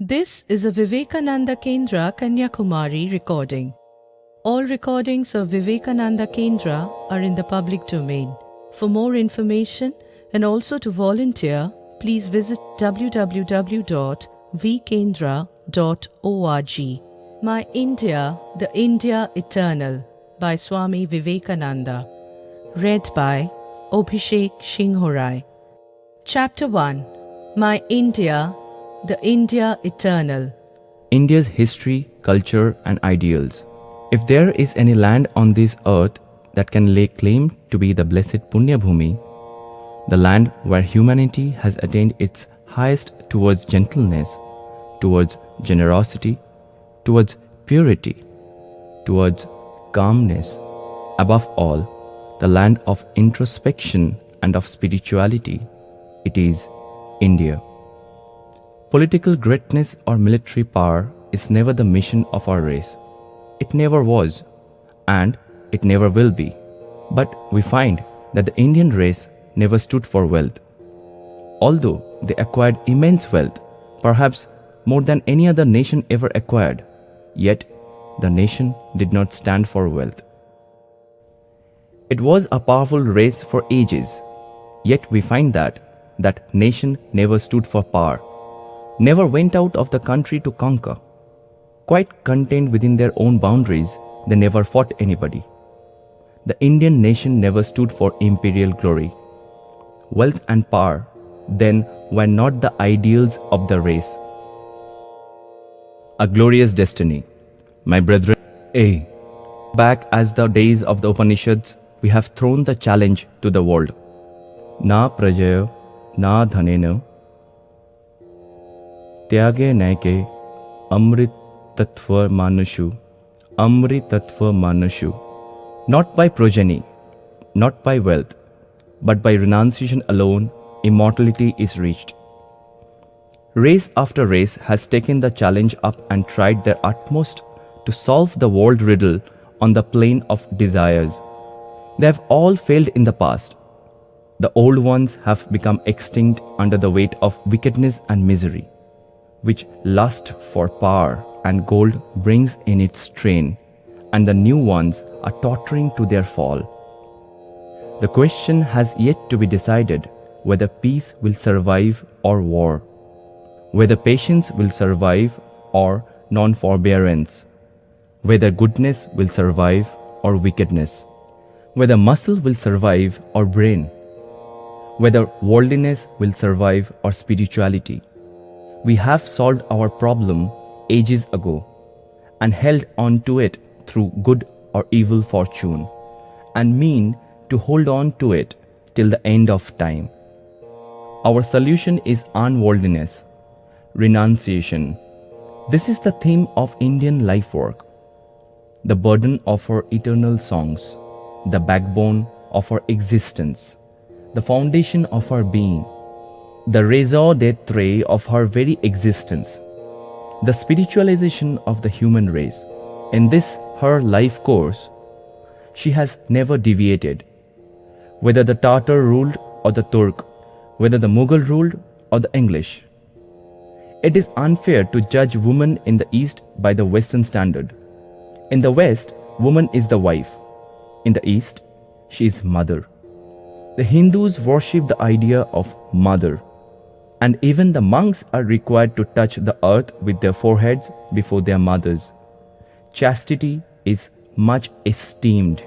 This is a Vivekananda Kendra Kanyakumari recording. All recordings of Vivekananda Kendra are in the public domain. For more information and also to volunteer, please visit www.vkendra.org. My India, the India Eternal by Swami Vivekananda. Read by Abhishek Shinghorai. Chapter 1. My India, the India Eternal. India's history, culture and ideals. If there is any land on this earth that can lay claim to be the blessed Punya Bhumi, the land where humanity has attained its highest towards gentleness, towards generosity, towards purity, towards calmness, above all, the land of introspection and of spirituality, it is India. Political greatness or military power is never the mission of our race. It never was, and it never will be. But we find that the Indian race never stood for wealth. Although they acquired immense wealth, perhaps more than any other nation ever acquired, yet the nation did not stand for wealth. It was a powerful race for ages, yet we find that nation never stood for power, never went out of the country to conquer. Quite contained within their own boundaries, they never fought anybody. The Indian nation never stood for imperial glory. Wealth and power then were not the ideals of the race. A glorious destiny. My brethren, back as the days of the Upanishads, we have thrown the challenge to the world. Na prajaya, na dhanena, त्यागे नैके Amrit Tattva Manushu, Amrit Tattva Manushu. Not by progeny, not by wealth, but by renunciation alone, immortality is reached. Race after race has taken the challenge up and tried their utmost to solve the world riddle on the plane of desires. They have all failed in the past. The old ones have become extinct under the weight of wickedness and misery, which lust for power and gold brings in its train, and the new ones are tottering to their fall. The question has yet to be decided whether peace will survive or war, whether patience will survive or non-forbearance, whether goodness will survive or wickedness, whether muscle will survive or brain, whether worldliness will survive or spirituality. We have solved our problem ages ago and held on to it through good or evil fortune, and mean to hold on to it till the end of time. Our solution is unworldliness, renunciation. This is the theme of Indian life work, the burden of our eternal songs, the backbone of our existence, the foundation of our being, the raison d'etre of her very existence, the spiritualization of the human race. In this her life course, she has never deviated. Whether the Tatar ruled or the Turk, whether the Mughal ruled or the English. It is unfair to judge woman in the East by the Western standard. In the West, woman is the wife. In the East, she is mother. The Hindus worship the idea of mother, and even the monks are required to touch the earth with their foreheads before their mothers. Chastity is much esteemed.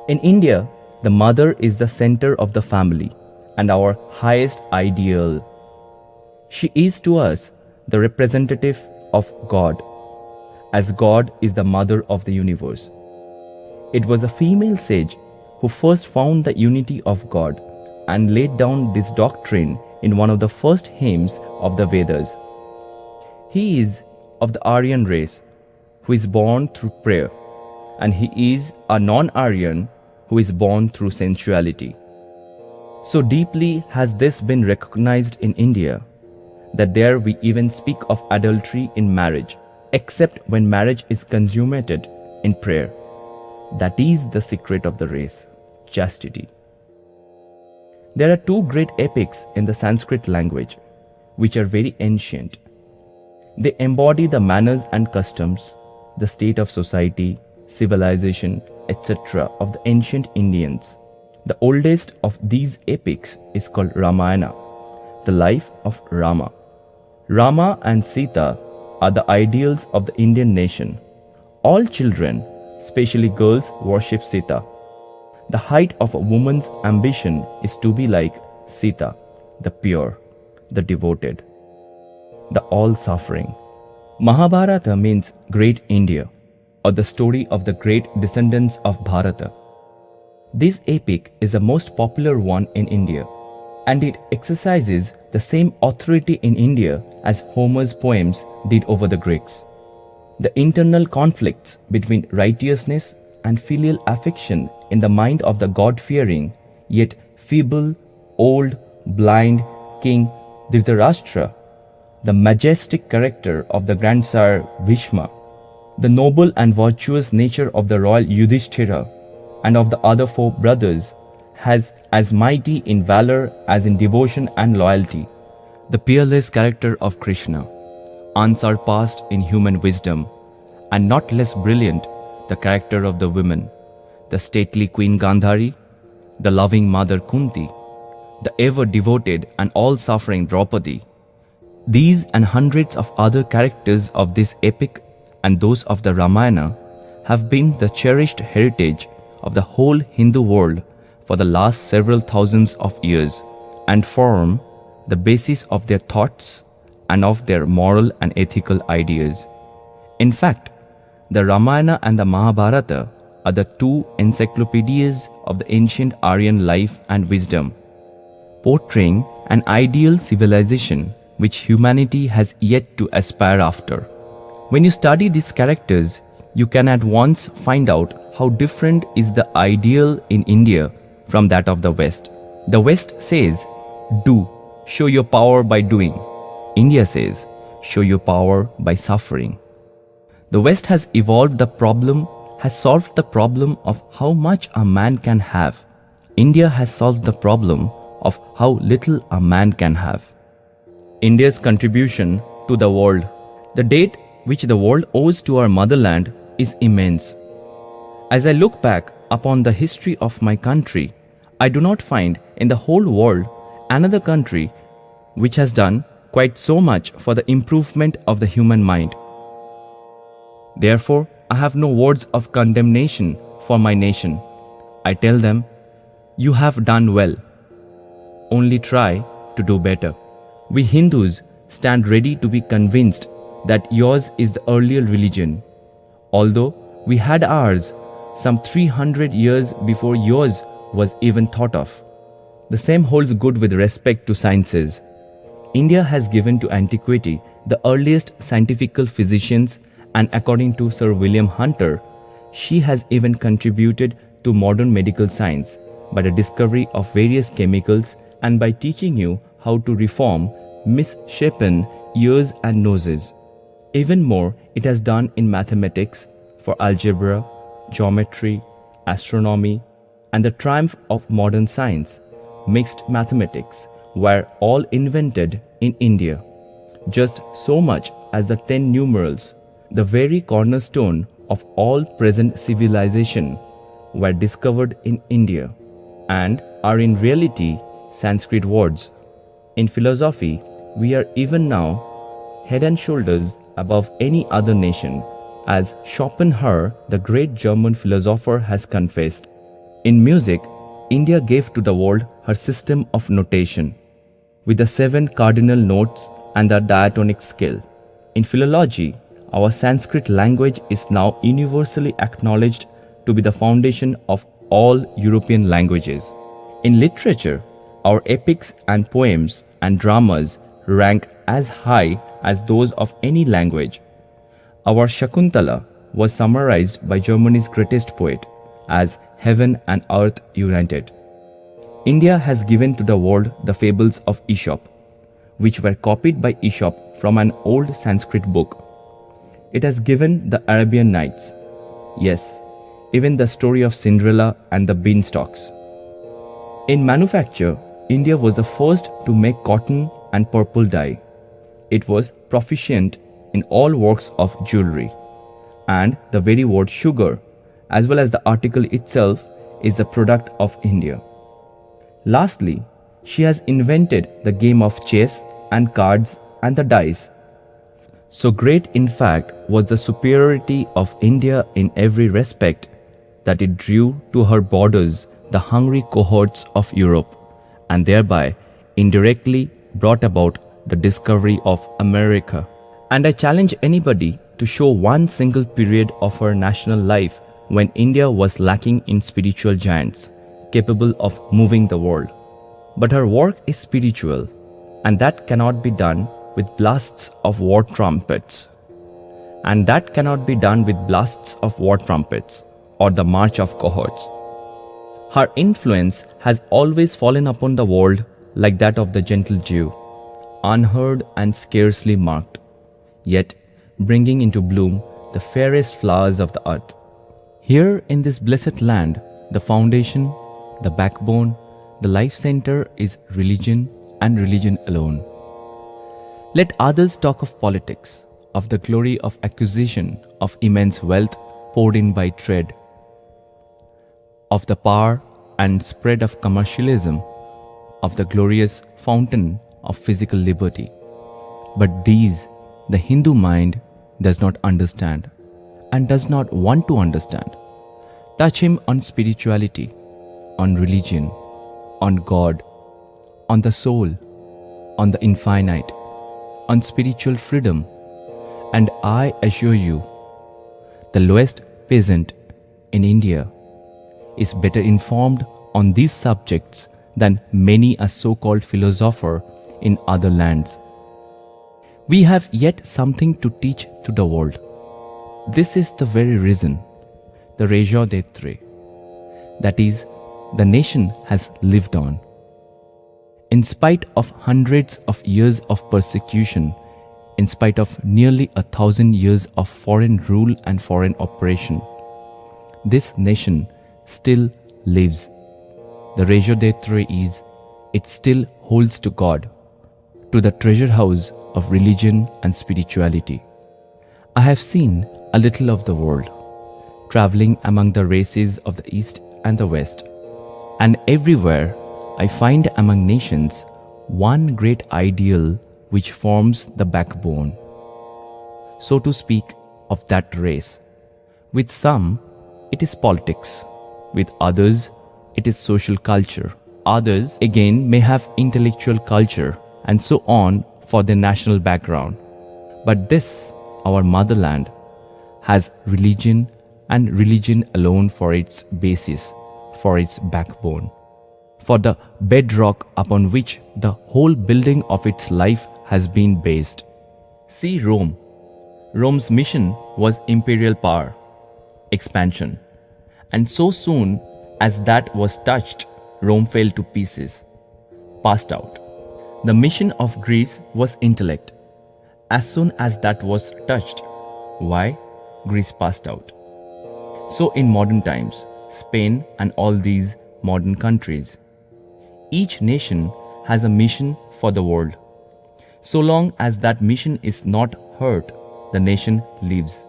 In India, the mother is the center of the family and our highest ideal. She is to us the representative of God, as God is the mother of the universe. It was a female sage who first found the unity of God and laid down this doctrine in one of the first hymns of the Vedas. He is of the Aryan race, who is born through prayer, and he is a non-Aryan who is born through sensuality. So deeply has this been recognized in India that there we even speak of adultery in marriage, except when marriage is consummated in prayer. That is the secret of the race, chastity. There are two great epics in the Sanskrit language, which are very ancient. They embody the manners and customs, the state of society, civilization, etc. of the ancient Indians. The oldest of these epics is called Ramayana, the life of Rama. Rama and Sita are the ideals of the Indian nation. All children, especially girls, worship Sita. The height of a woman's ambition is to be like Sita, the pure, the devoted, the all-suffering. Mahabharata means Great India, or the story of the great descendants of Bharata. This epic is the most popular one in India, and it exercises the same authority in India as Homer's poems did over the Greeks. The internal conflicts between righteousness and filial affection in the mind of the God-fearing, yet feeble, old, blind king Dhritarashtra, the majestic character of the grandsire Bhishma, the noble and virtuous nature of the royal Yudhishthira and of the other four brothers, has as mighty in valor as in devotion and loyalty. The peerless character of Krishna, unsurpassed in human wisdom, and not less brilliant, the character of the women, the stately Queen Gandhari, the loving mother Kunti, the ever-devoted and all-suffering Draupadi. These and hundreds of other characters of this epic and those of the Ramayana have been the cherished heritage of the whole Hindu world for the last several thousands of years and form the basis of their thoughts and of their moral and ethical ideas. In fact, the Ramayana and the Mahabharata are the two encyclopedias of the ancient Aryan life and wisdom, portraying an ideal civilization which humanity has yet to aspire after. When you study these characters, you can at once find out how different is the ideal in India from that of the West. The West says, do, show your power by doing. India says, show your power by suffering. The West has solved the problem of how much a man can have. India has solved the problem of how little a man can have. India's contribution to the world, the debt which the world owes to our motherland, is immense. As I look back upon the history of my country, I do not find in the whole world another country which has done quite so much for the improvement of the human mind. Therefore, I have no words of condemnation for my nation. I tell them, you have done well. Only try to do better. We Hindus stand ready to be convinced that yours is the earlier religion, although we had ours some 300 years before yours was even thought of. The same holds good with respect to sciences. India has given to antiquity the earliest scientific physicians, and according to Sir William Hunter, she has even contributed to modern medical science by the discovery of various chemicals and by teaching you how to reform misshapen ears and noses. Even more, it has done in mathematics for algebra, geometry, astronomy, and the triumph of modern science, mixed mathematics, were all invented in India. Just so much as the 10 numerals, the very cornerstone of all present civilization, were discovered in India and are in reality Sanskrit words. In philosophy, we are even now head and shoulders above any other nation, as Schopenhauer, the great German philosopher, has confessed. In music, India gave to the world her system of notation, with the 7 cardinal notes and the diatonic scale. In philology, our Sanskrit language is now universally acknowledged to be the foundation of all European languages. In literature, our epics and poems and dramas rank as high as those of any language. Our Shakuntala was summarized by Germany's greatest poet as heaven and earth united. India has given to the world the fables of Aesop, which were copied by Aesop from an old Sanskrit book. It has given the Arabian Nights, yes, even the story of Cinderella and the beanstalks. In manufacture, India was the first to make cotton and purple dye. It was proficient in all works of jewelry. And the very word sugar, as well as the article itself, is the product of India. Lastly, she has invented the game of chess and cards and the dice. So great, in fact, was the superiority of India in every respect that it drew to her borders the hungry cohorts of Europe, and thereby indirectly brought about the discovery of America. And I challenge anybody to show one single period of her national life when India was lacking in spiritual giants, capable of moving the world. But her work is spiritual, and that cannot be done with blasts of war trumpets. And that cannot be done with blasts of war trumpets or the march of cohorts. Her influence has always fallen upon the world like that of the gentle dew, unheard and scarcely marked, yet bringing into bloom the fairest flowers of the earth. Here in this blessed land, the foundation, the backbone, the life center is religion and religion alone. Let others talk of politics, of the glory of acquisition of immense wealth poured in by trade, of the power and spread of commercialism, of the glorious fountain of physical liberty. But these, the Hindu mind does not understand and does not want to understand. Touch him on spirituality, on religion, on God, on the soul, on the infinite, on spiritual freedom, and I assure you, the lowest peasant in India is better informed on these subjects than many a so-called philosopher in other lands. We have yet something to teach to the world. This is the very reason, the raison d'être, that is, the nation has lived on. In spite of hundreds of years of persecution, in spite of nearly 1,000 years of foreign rule and foreign oppression, this nation still lives. The raison d'être is, it still holds to God, to the treasure house of religion and spirituality. I have seen a little of the world, traveling among the races of the East and the West, and everywhere I find among nations one great ideal which forms the backbone, so to speak, of that race. With some, it is politics. With others, it is social culture. Others, again, may have intellectual culture and so on for their national background. But this, our motherland, has religion and religion alone for its basis, for its backbone, for the bedrock upon which the whole building of its life has been based. See Rome. Rome's mission was imperial power, expansion. And so soon as that was touched, Rome fell to pieces, passed out. The mission of Greece was intellect. As soon as that was touched, why? Greece passed out. So in modern times, Spain and all these modern countries, each nation has a mission for the world. So long as that mission is not hurt, the nation lives,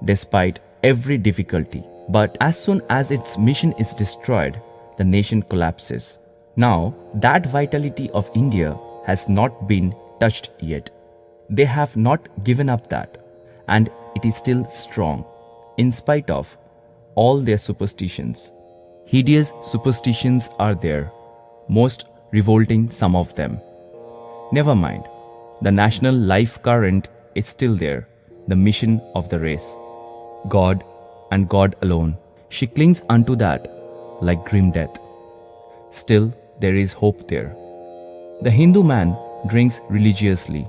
despite every difficulty. But as soon as its mission is destroyed, the nation collapses. Now, that vitality of India has not been touched yet. They have not given up that, and it is still strong, in spite of all their superstitions. Hideous superstitions are there, most revolting some of them. Never mind, the national life current is still there, the mission of the race. God and God alone. She clings unto that like grim death. Still, there is hope there. The Hindu man drinks religiously,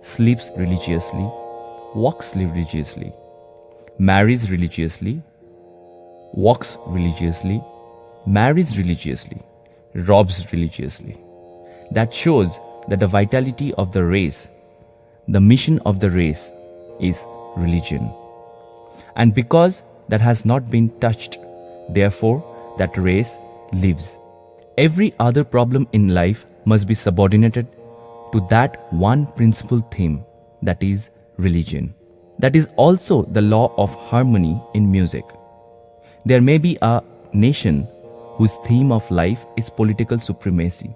sleeps religiously, walks religiously, marries religiously, walks religiously, marries religiously, robs religiously. That shows that the vitality of the race, the mission of the race, is religion. And because that has not been touched, therefore that race lives. Every other problem in life must be subordinated to that one principal theme, that is religion. That is also the law of harmony in music. There may be a nation whose theme of life is political supremacy.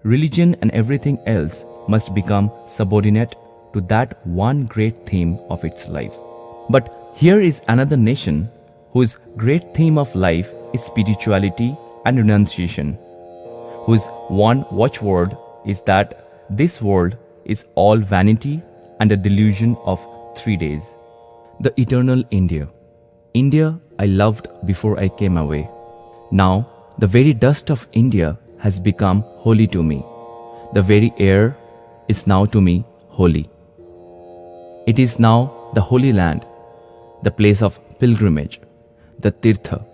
Religion and everything else must become subordinate to that one great theme of its life. But here is another nation whose great theme of life is spirituality and renunciation, whose one watchword is that this world is all vanity and a delusion of 3 days. The eternal India. India I loved before I came away. Now the very dust of India has become holy to me. The very air is now to me holy. It is now the Holy Land, the place of pilgrimage, the Tirtha.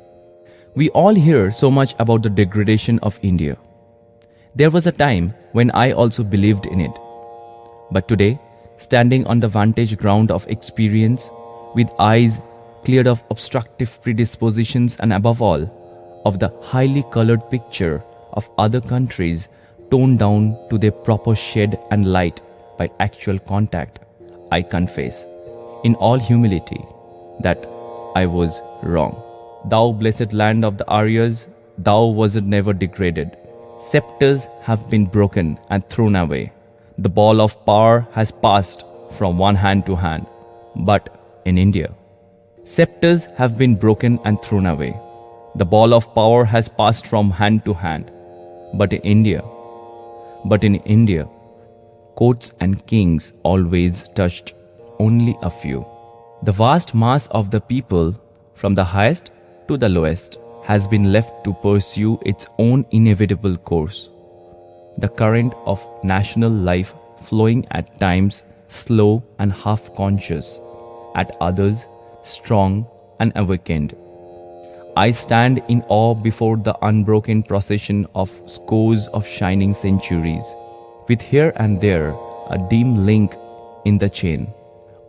We all hear so much about the degradation of India. There was a time when I also believed in it. But today, standing on the vantage ground of experience, with eyes cleared of obstructive predispositions and above all, of the highly colored picture of other countries toned down to their proper shade and light by actual contact, I confess, in all humility, that I was wrong. Thou blessed land of the Aryas, thou wasn't never degraded. Scepters have been broken and thrown away. The ball of power has passed from one hand to hand. But in India, scepters have been broken and thrown away. The ball of power has passed from hand to hand. But in India, courts and kings always touched only a few. The vast mass of the people, from the highest to the lowest, has been left to pursue its own inevitable course. The current of national life flowing at times slow and half-conscious, at others strong and awakened. I stand in awe before the unbroken procession of scores of shining centuries, with here and there a dim link in the chain,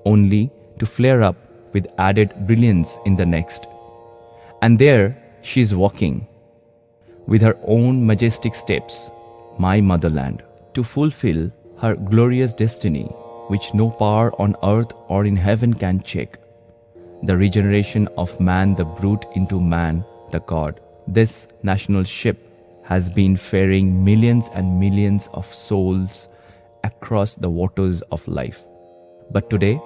only to flare up with added brilliance in the next. And there she is walking, with her own majestic steps, my motherland, to fulfill her glorious destiny, which no power on earth or in heaven can check. The regeneration of man the brute into man the God. This national ship has been ferrying millions and millions of souls across the waters of life. But today,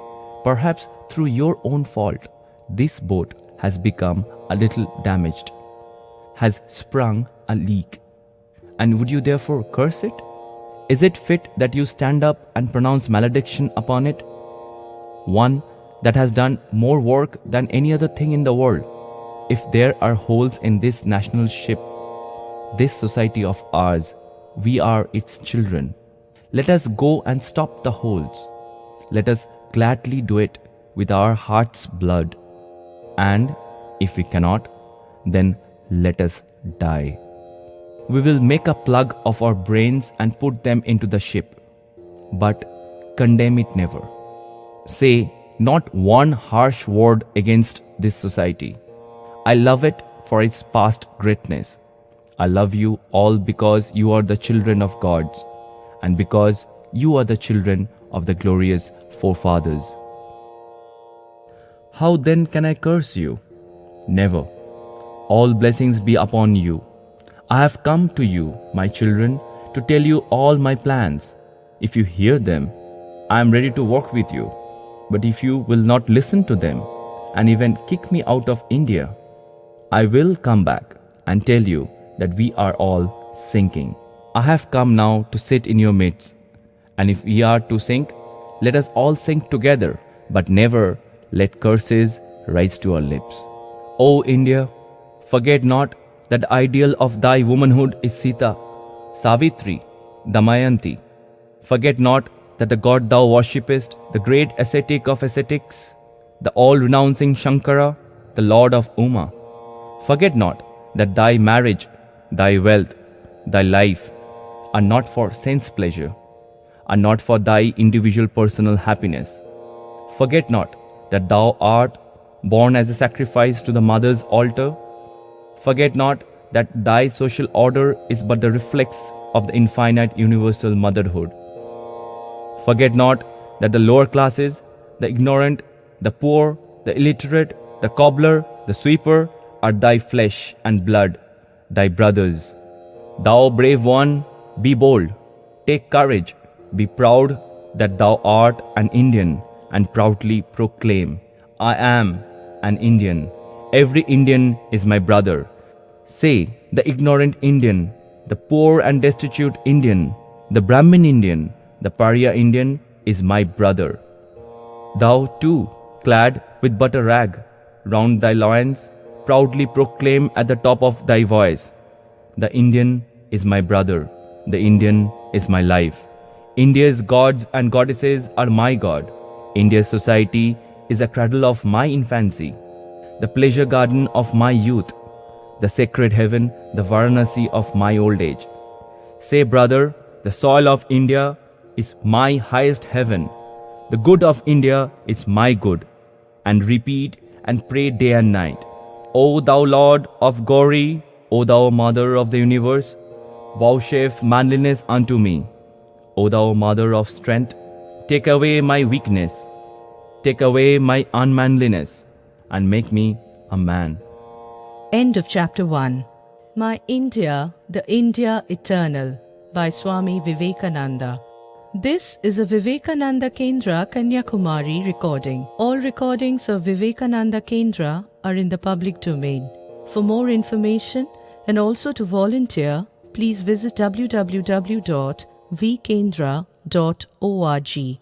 perhaps through your own fault, this boat has become a little damaged, has sprung a leak. And would you therefore curse it? Is it fit that you stand up and pronounce malediction upon it? One that has done more work than any other thing in the world. If there are holes in this national ship, this society of ours, we are its children. Let us go and stop the holes. Let us gladly do it with our heart's blood. And if we cannot, then let us die. We will make a plug of our brains and put them into the ship. But condemn it never. Say not one harsh word against this society. I love it for its past greatness. I love you all because you are the children of God, and because you are the children of the glorious forefathers. How then can I curse you? Never. All blessings be upon you. I have come to you, my children, to tell you all my plans. If you hear them, I am ready to work with you. But if you will not listen to them, and even kick me out of India, I will come back and tell you that we are all sinking. I have come now to sit in your midst, and if we are to sink, let us all sink together, but never let curses rise to our lips. O India, forget not that the ideal of thy womanhood is Sita, Savitri, Damayanti. Forget not that the God thou worshippest, the great ascetic of ascetics, the all-renouncing Shankara, the Lord of Uma. Forget not that thy marriage, thy wealth, thy life are not for sense pleasure, are not for thy individual personal happiness. Forget not that thou art born as a sacrifice to the mother's altar. Forget not that thy social order is but the reflex of the infinite universal motherhood. Forget not that the lower classes, the ignorant, the poor, the illiterate, the cobbler, the sweeper are thy flesh and blood, thy brothers. Thou brave one, be bold, take courage, be proud that thou art an Indian, and proudly proclaim, I am an Indian. Every Indian is my brother. Say, the ignorant Indian, the poor and destitute Indian, the Brahmin Indian, the Pariah Indian is my brother. Thou too, clad with but a rag round thy loins, proudly proclaim at the top of thy voice, the Indian is my brother, the Indian is my life. India's gods and goddesses are my God. India's society is the cradle of my infancy, the pleasure garden of my youth, the sacred heaven, the Varanasi of my old age. Say, brother, the soil of India is my highest heaven. The good of India is my good. And repeat and pray day and night. O thou Lord of Gauri, O thou Mother of the universe, vouchsafe manliness unto me. O thou Mother of strength, take away my weakness, take away my unmanliness, and make me a man. End of Chapter 1. My India, the India Eternal by Swami Vivekananda. This is a Vivekananda Kendra Kanyakumari recording. All recordings of Vivekananda Kendra are in the public domain. For more information and also to volunteer, please visit www.vkendra.org.